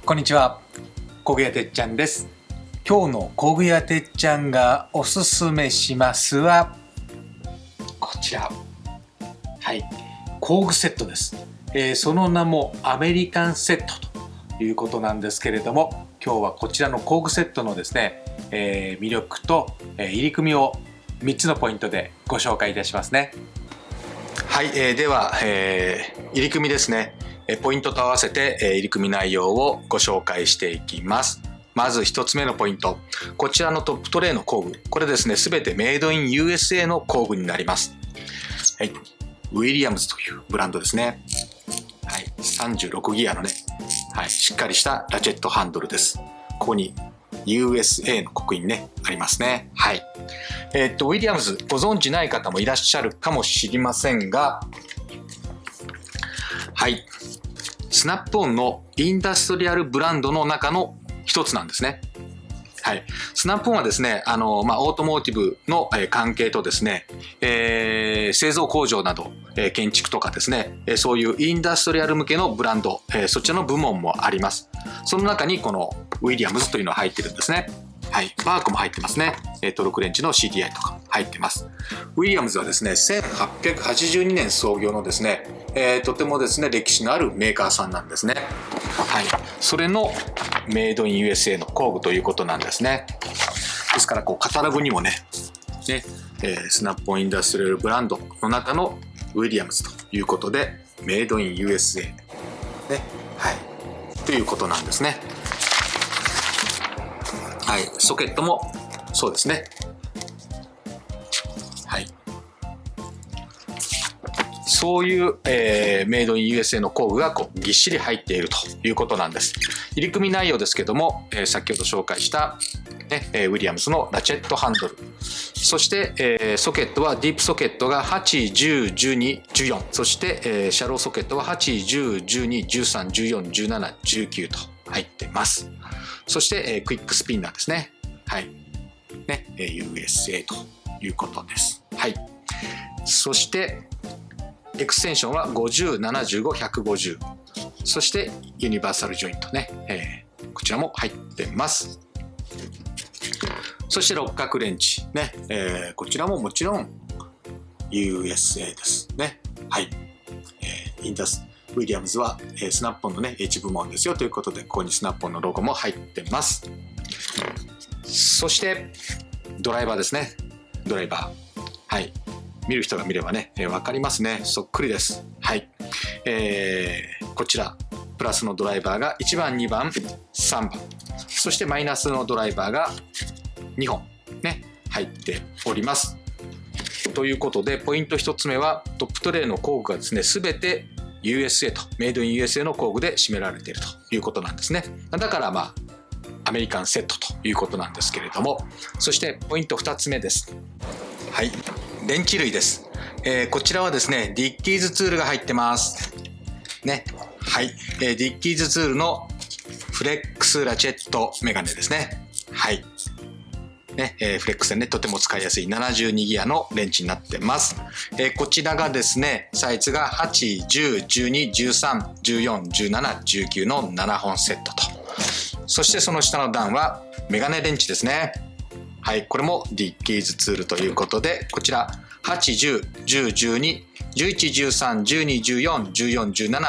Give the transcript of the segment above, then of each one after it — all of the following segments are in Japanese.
こんにちは、工具屋てっちゃんです。今日の工具屋てっちゃんがおすすめしますはこちら、工具セットです。その名もアメリカンセットということなんですけれども、今日はこちらの工具セットのですね、魅力と入り組みを3つのポイントでご紹介いたしますね。では、入り組みですね。ポイントと合わせて入り組み内容をご紹介していきます。まず1つ目のポイント、こちらのトップトレイの工具、これですね、すべてメイドイン USA の工具になります。ウィリアムズというブランドですね。36ギアのね、しっかりしたラチェットハンドルです。ここに USA の刻印ね、ありますね。ウィリアムズご存知ない方もいらっしゃるかもしれませんが、スナップオンのインダストリアルブランドの中の一つなんですね。スナップオンはですね、オートモーティブの関係とですね、製造工場など、建築とかですね、そういうインダストリアル向けのブランド、そちらの部門もあります。その中にこのウィリアムズというのが入ってるんですね。バークも入ってますね。トルクレンチの CDI とか入ってます。ウィリアムズはですね、1882年創業のですね、とてもですね、歴史のあるメーカーさんなんですね。それのメイドイン USA の工具ということなんですね。ですからこうカタログにもね、スナップオンインダストリアルブランドの中のウィリアムズということでメイドイン USA ね、ということなんですね。ソケットもそうですね。そういう、メイドイン USA の工具がこうぎっしり入っているということなんです。入り組み内容ですけども、先ほど紹介した、ウィリアムズのラチェットハンドル、そして、ソケットはディープソケットが8、10、12、14、そして、シャローソケットは8、10、12、13、14、17、19と入ってます。そして、クイックスピンナーですね。USA ということです。そしてエクステンションは50、75、150、そしてユニバーサルジョイントね、こちらも入ってます。そして六角レンチね、こちらももちろん USA ですね。ウィリアムズは、スナップオンのね H 部門ですよということで、ここにスナップオンのロゴも入ってます。そしてドライバーですね。ドライバー、見る人が見ればね、分かりますね。そっくりです。こちらプラスのドライバーが1番、2番、3番、そしてマイナスのドライバーが2本ね、入っております。ということで、ポイント1つ目はトップトレイの工具がですね、全て USA とメイドイン USA の工具で占められているということなんですね。だからアメリカンセットということなんですけれども、そしてポイント2つ目です。レンチ類です。こちらはですね、ディッキーズツールが入ってますね。ディッキーズツールのフレックスラチェットメガネですね。フレックスでね、とても使いやすい72ギアのレンチになってます。こちらがですね、サイズが8、10、12、13、14、17、19の7本セットと。そしてその下の段はメガネレンチですね。これもディッキーズツールということで、こちら8、10、10、12、11、13、12、14、14、17、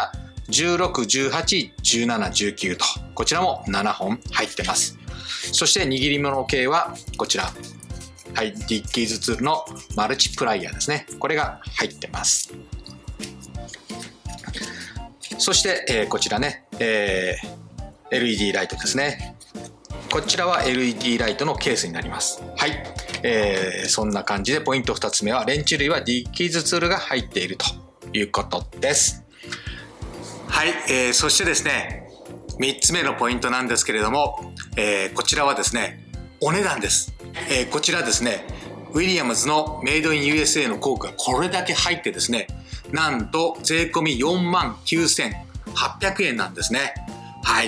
16、18、17、19と、こちらも7本入ってます。そして握り物系はこちら、ディッキーズツールのマルチプライヤーですね。これが入ってます。そして、こちらね、LED ライトですね。こちらは LED ライトのケースになります。そんな感じで、ポイント2つ目はレンチ類はディッキーズツールが入っているということです。そしてですね、3つ目のポイントなんですけれども、こちらはですね、お値段です。こちらですね、ウィリアムズのメイドイン USA の工具がこれだけ入ってですね、なんと税込み49,800円なんですね。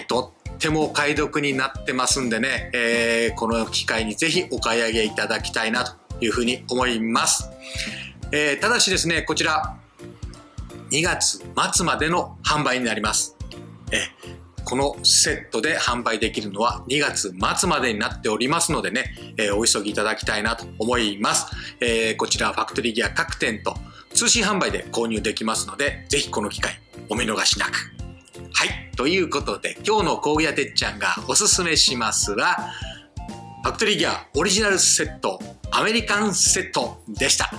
とってもお買い得になってますんでね、この機会にぜひお買い上げいただきたいなというふうに思います。ただしですね、こちら2月末までの販売になります。このセットで販売できるのは2月末までになっておりますのでね、お急ぎいただきたいなと思います。こちらファクトリーギア各店と通信販売で購入できますので、ぜひこの機会お見逃しなく。はい、ということで今日の工具屋てっちゃんがおすすめしますはファクトリーギアオリジナルセットアメリカンセットでした。